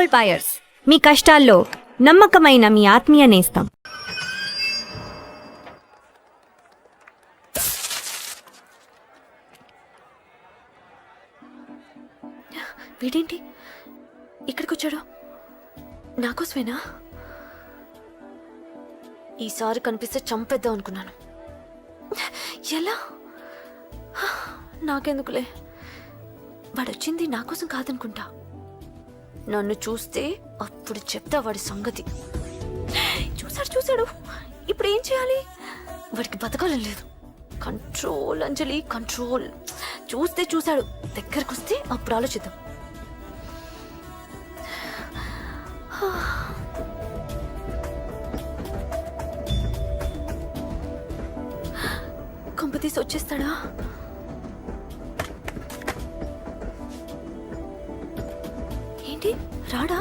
Gold buyers, మీ కష్టాల్లో నమ్మకమైన మీ ఆత్మీయ నేస్తం. వీడేంటి ఇక్కడికి వచ్చాడు? నాకోసమేనా? ఈసారి కనిపిస్తే చంపేద్దాం అనుకున్నాను. ఎలా? నాకెందుకులే, వాడొచ్చింది నా కోసం కాదనుకుంటా. నన్ను చూస్తే అప్పుడు చెప్తా వాడి సంగతి. చూశాడు. ఇప్పుడు ఏం చేయాలి? వాడికి బతకాలని లేదు. కంట్రోల్ అంజలి, కంట్రోల్. చూశాడు, దగ్గరకు వస్తే అప్పుడు ఆలోచిద్దాం. కొంపతీసి వచ్చేస్తాడా? ఏంటి రాడా?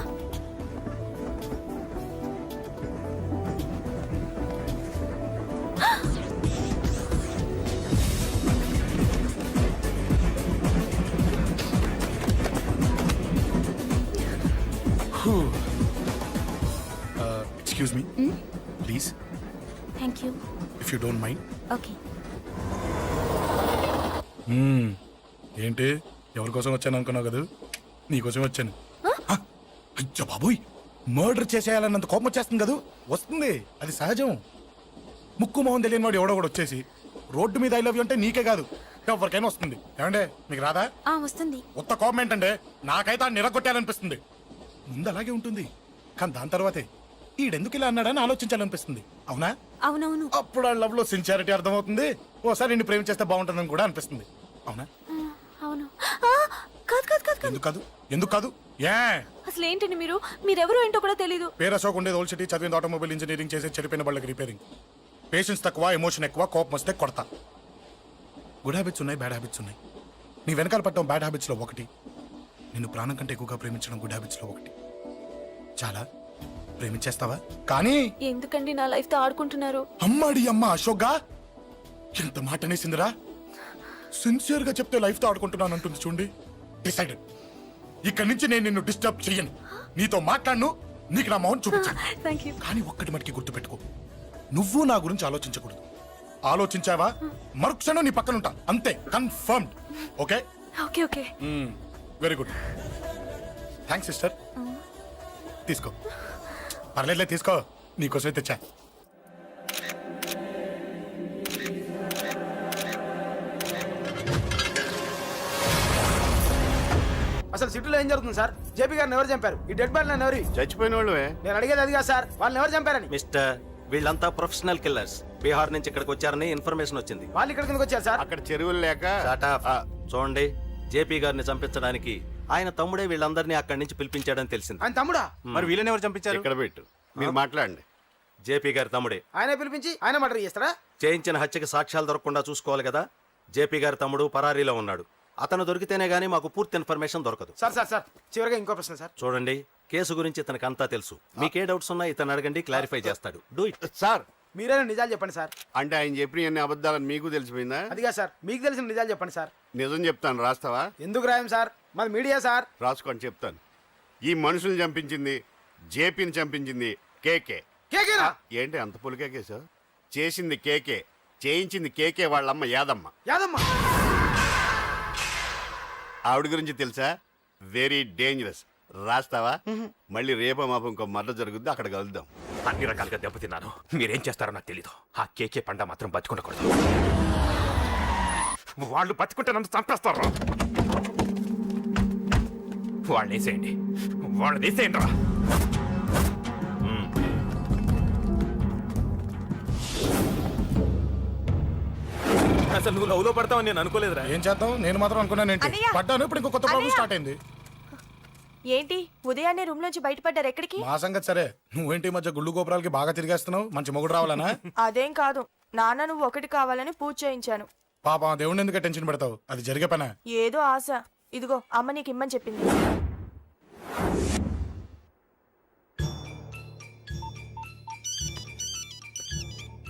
Excuse me, please, thank you. if you don't mind. Okay. ఏంటి ఎవరి కోసం వచ్చాను అనుకున్నావు కదా? నీకోసం వచ్చాను. అయ్యో బాబోయ్, మర్డర్ చేసేయాలన్నంత కోపం వచ్చేస్తుంది కదా? వస్తుంది, అది సహజం. ముక్కు మొహం తెలియని వాడు ఎవడో కూడా వచ్చేసి రోడ్డు మీద ఐ లవ్ యూ అంటే నీకే కాదు ఎవరికైనా వస్తుంది. ఏమంటే మీకు రాదా? వస్తుంది. ఉత్త కోపం ఏంటంటే నాకైతే ఆ నిరగొట్టాలనిపిస్తుంది. ముందు అలాగే ఉంటుంది, కానీ దాని తర్వాతే ఈడెందుకు ఇలా అన్నాడని ఆలోచించాలనిపిస్తుంది. అవునా? అవునవును. అప్పుడు ఆ లవ్ లో సిన్సియారిటీ అర్థమవుతుంది. ఓసారి నిన్ను ప్రేమించేస్తే బాగుంటుందని కూడా అనిపిస్తుంది. అవునా? అవును. కాదు. ఎందుకు కాదు? ఏ అసలు ఏంటండి మీరెవరో ఏంటో కూడా తెలీదు. పేరు అశోక్, ఉండేది ఓల్డ్ సిటీ, చదివింది ఆటోమొబైల్ ఇంజనీరింగ్, చేసే చెడిపోయిన బళ్ళకి రిపేరింగ్. పేషెన్స్ తక్కువ, ఎమోషన్ ఎక్కువ, కోపం వస్తే కొడతా. గుడ్ హ్యాబిట్స్ ఉన్నాయి, బ్యాడ్ హ్యాబిట్స్ ఉన్నాయి. నీ వెనకాల పట్టడం బ్యాడ్ హ్యాబిట్స్ లో ఒకటి, నిన్ను ప్రాణం కంటే ఎక్కువగా ప్రేమించడం గుడ్ హ్యాబిట్స్ లో ఒకటి. చాలా ప్రేమించేస్తావా? కానీ ఎందుకండి నా లైఫ్ తో ఆడుకుంటున్నారు? అమ్మాడి అమ్మ అశోక్గా ఎంత మాట అనేసిందిరా. సిన్సియర్ గా చెప్తే లైఫ్ తో ఆడుకుంటున్నాను అంటుంది చూడండి. డిసైడెడ్, ఇక్కడి నుంచి నేను నిన్ను డిస్టర్బ్ చెయ్యను. నీతో మాట్లాడను, నీకు నా మౌన్ చూపించాను. కానీ ఒక్కటి మటుకి గుర్తుపెట్టుకో, నువ్వు నా గురించి ఆలోచించకూడదు. ఆలోచించావా మరుక్షణం నీ పక్కన ఉంటా, అంతే. Confirmed. Okay? Okay. Very good. Thanks sister. తీసుకో. పర్లేదులే, తీసుకో, నీకోసమే తెచ్చా. అసలు సిటీలో ఏం జరుగుతుంది సార్? జేపీ గారిని ఎవరు చంపారు? ఈ డెడ్ బాడీ ఎవరు? చచ్చిపోయిన వాళ్ళే. నేను అడిగేది అది కాదు సార్, వాళ్ళని ఎవరు చంపారని. మిస్టర్, వీళ్ళంతా ప్రొఫెషనల్ కిల్లర్స్. బీహార్ నుంచి ఇక్కడికి వచ్చారని ఇన్ఫర్మేషన్ వచ్చింది. వాళ్ళు ఇక్కడ కిందకి వచ్చారు సార్. అక్కడ చెరువులు లేక. చూడండి, జేపీ గారిని చంపించడానికి ఆయన తమ్ముడే వీళ్ళందరినీ అక్కడి నుంచి పిలిపించాడని తెలిసింది. ఆయన తమ్ముడా? మరి వీళ్ళని ఎవరు చంపించారు? ఇక్కడ పెట్టు, మీరు మాట్లాడండి. జేపీ గారి తమ్ముడే. ఆయన పిలిపించి ఆయన మర్డర్ చేస్తారా? చేయించిన హత్యకి సాక్ష్యాలు దొరకకుండా చూసుకోవాలి కదా. జేపీ గారి తమ్ముడు పరారీలో ఉన్నాడు. అతను దొరికితేనే గానీ మాకు పూర్తి ఇన్ఫర్మేషన్ దొరకదు. సార్ చివరిగా ఇంకో ప్రశ్న సార్. చూడండి, కేసు గురించి ఇతనికి అంతా తెలుసు. మీకే డౌట్స్ ఉన్నా ఇతను అడగండి, క్లారిఫై చేస్తాడు. Do it. సార్, మీరైనా నిజాలు చెప్పండి సార్. అంటే ఆయన చెప్పిన అన్ని అబద్ధాలని మీకు తెలిసిపోయిందా? అదిగా సార్, మీకు తెలిసిన నిజాలు చెప్పండి సార్. నిజం చెప్తాను, రాస్తావా? ఎందుకు రాయం సార్, మాది మీడియా సార్. రాసుకోండి, చెప్తాను. ఈ మనుషుల్ని చంపించింది, జేపీని చంపించింది కేకే. కేకేనా? ఏంటి అంత పులికేకేసా? చేసింది కేకే, చేయించింది కేకే వాళ్ళమ్మ యాదమ్మ. ఆవిడ గురించి తెలుసా? Very dangerous. రాస్తావా? మళ్ళీ రేపో మాపం ఇంకో మర్డర్ జరుగుద్ది, అక్కడ కలుద్దాం. అన్ని రకాలుగా దెబ్బతిన్నాను. మీరేం చేస్తారో నాకు తెలీదు. ఆ కేకే పండ మాత్రం బతుకుండకూడదు. వాళ్ళు బతుకుంటే నన్ను చంపేస్తారు. వాళ్ళని వేసేయండి, వాళ్ళని వేసేయండి రా. అసలు నువ్వు లవ్ లో పడతావని నేను అనుకోలేదురా. ఏం చేద్దాం, నేను మాత్రం అనుకున్నాను. ఏంటి పడ్డాను, ఇప్పుడు ఇంకో కొత్త ప్రాబ్లం స్టార్ట్ అయింది. ఏంటి ఉదయాన్నే రూమ్ నుంచి బయటపడ్డారు? ఎక్కడికి? మా సంగతి సరే, నువ్వేంటి మధ్య గుళ్ళు గోపురాలకి బాగా తిరిగేస్తున్నావు? మంచి మొగుడు రావాలనా? అదేం కాదు నాన్న, నువ్వు ఒకటి కావాలని పూజ చేయించాను. పాప దేవుడిని ఎందుకు టెన్షన్ పెడతావు? అది జరిగే పనా? ఏదో ఆశ. ఇదిగో అమ్మ నీకు ఇమ్మని చెప్పింది.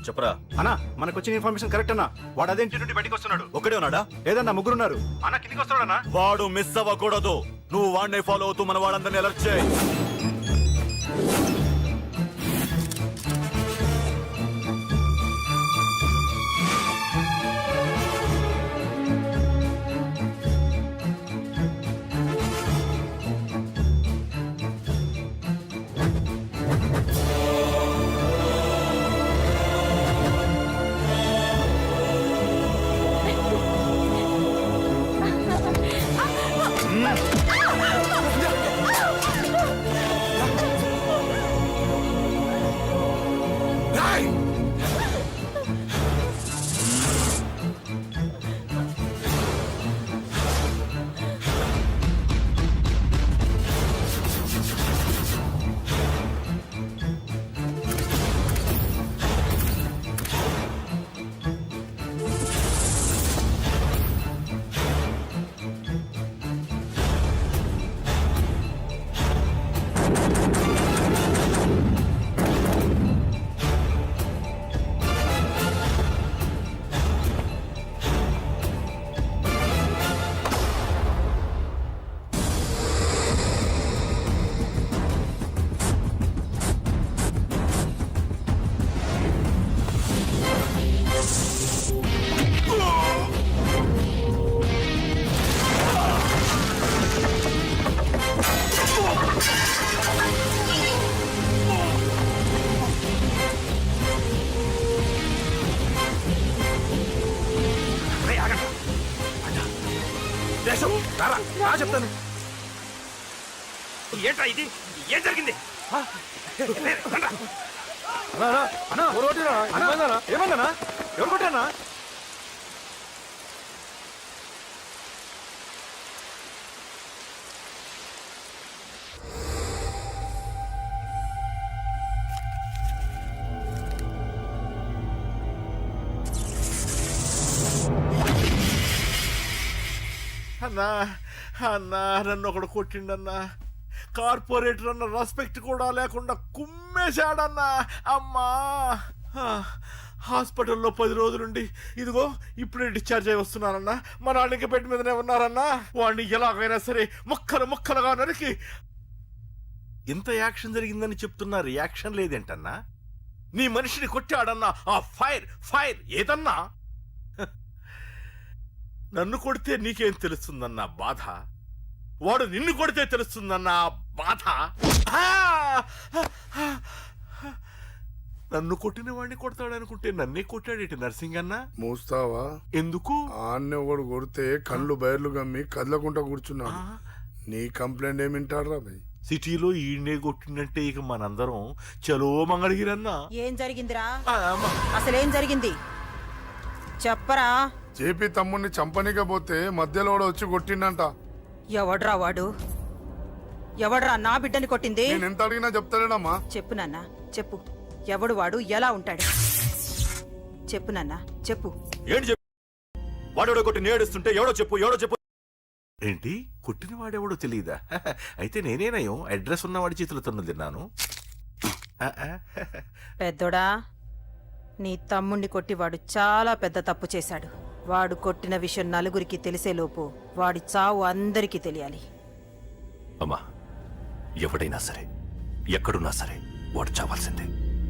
చెప్పరా అన్నా, మనకు వచ్చిన ఇన్ఫర్మేషన్ కరెక్ట్ అన్నా. వాడు అదే ఇంటి నుండి బయటకు వస్తున్నాడు. ఒకడే ఉన్నాడా? లేదన్నా, ముగ్గురున్నారు. అన్న కిందికి వస్తున్నాడన్నా. వాడు మిస్ అవ్వకూడదు. నువ్వు వాడినే ఫాలో అవుతూ మన వాళ్ళందరినీ అలర్ట్ చేయి. రేయ్! రేయ్, ఆగండి. దేశం, రారా, రా చెప్తాను. ఏంట్రా ఇది? ఏం జరిగింది? ఆ? రేయ్, రండ్రా. ఏమన్నా ఎవరు కొట్టానా? అన్నా అన్నా నన్ను ఒకడు కొట్టిండన్నా. కార్పొరేటర్ అన్న రెస్పెక్ట్ కూడా లేకుండా కుమ్మేశాడన్నా. అమ్మా హాస్పిటల్లో 10 రోజులుండి ఇదిగో ఇప్పుడే డిశ్చార్జ్ అయి వస్తున్నానన్నా. మా నాన్న ఇంకా బెడ్ మీదనే ఉన్నారన్నా. వాడిని ఎలాగైనా సరే ముక్కలు ముక్కలుగా నరికి. ఇంత యాక్షన్ జరిగిందని చెప్తున్నా, రియాక్షన్ లేదేంటన్నా? నీ మనిషిని కొట్టాడన్నా. ఆ ఫైర్ ఫైర్ ఏదన్నా? నన్ను కొడితే నీకేం తెలుస్తుందన్నా బాధ, వాడు నిన్ను కొడితే తెలుస్తుందన్నా బాధ. నన్ను కొట్టిన వాడిని కొడతాడనుకుంటే నన్నే కొట్టాడేటి నర్సింగ్ అన్నా. మూస్తావా? ఎందుకు? ఆన్నే ఒకడు కొడితే కళ్ళు బయర్లు గమ్మి కదలకుండా కూర్చున్నాడు. నీ కంప్లైంట్ ఏమింటారా భయ్? సిటీలో ఈయనే కొట్టిందంటే ఇక మనందరం చలో మంగళగిరన్నా. ఏం జరిగిందిరా? అసలేం జరిగింది చెప్పరా? జేపీ తమ్ముడిని చంపనీకపోతే మధ్యలో కూడా వచ్చి కొట్టిండంట. ఎవడ్రా వాడు? ఎవడ్రా నా బిడ్డని కొట్టింది? నేను ఎంత అడిగినా చెప్తాడమ్మా. చెప్పు నాన్న చెప్పు. ఎవడు వాడు? ఎలా ఉంటాడు? చెప్పు నాన్న చెప్పు. ఏంటి చెప్పు? వాడెవడో కొట్టి నేడుస్తుంటే ఎవడో చెప్పు ఎవడో చెప్పు. ఏంటి కొట్టిన వాడెవడో తెలియదా? అయితే నేనేనయం అడ్రస్ ఉన్నవాడి చేతులు తన్ను తిన్నాను. పెద్దోడా, నీ తమ్ముణ్ణి కొట్టి వాడు చాలా పెద్ద తప్పు చేశాడు. వాడు కొట్టిన విషయం నలుగురికి తెలిసేలోపు వాడి చావు అందరికీ తెలియాలి. అమ్మా, ఎవడైనా సరే ఎక్కడున్నా సరే వాడు చావాల్సిందే.